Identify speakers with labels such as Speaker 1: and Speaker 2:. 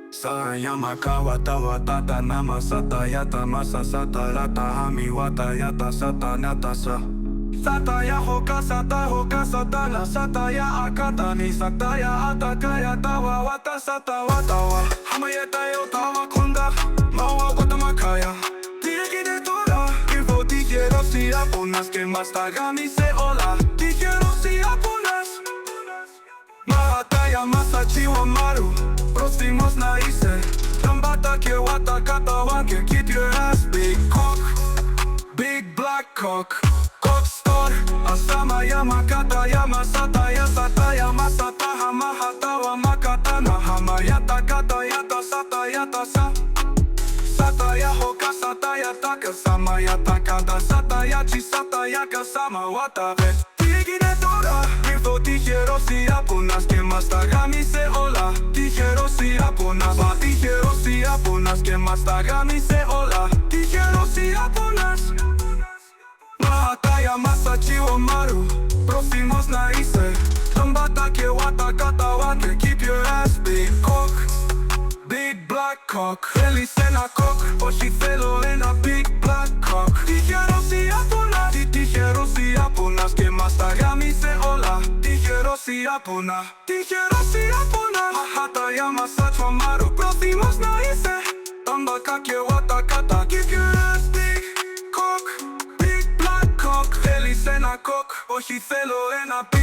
Speaker 1: Sayama kawata watata nama sata yata masa sata rata hami wata yata sata nata sa sata ya hoka sata la sata ya akata ni sata ya ataka ya tawa wata sata watawa hamayeta yo tawa konda mawa wata makaya Tiki de toda Info quiero si apunas que más tagami se hola Quiero si apunas Mahataya masachi wa maru Próximos naise Tambata que wata katawan can keep your ass big cock Big black cock Cock store Asama yamakata yamasata yasata yamasata hamahata wa makata na hamayata kata yata sata yata sa Sata ya hoka sata ya taka sama ya takada sata ya chisata ya kasama watabe Tiki de toda Info quiero si apunas que más tagami se hola Quiero si apunas Va quiero si apunas que más tagami se hola Quiero si apunas Mahataya masachi wa maru Próximos naise Tambata que wata katawan can keep your ass big cock Big black cock Elisena cock Oshicelo en a big black cock Quiero si apunas Quiero si apunas que más tagami se hola Quiero si apunas Quiero si apunas Mahata yamasach wa maru Próximos naise Tambaka que wata kata Keep your ass big cock Big black cock Elisena cock Oshicelo en a big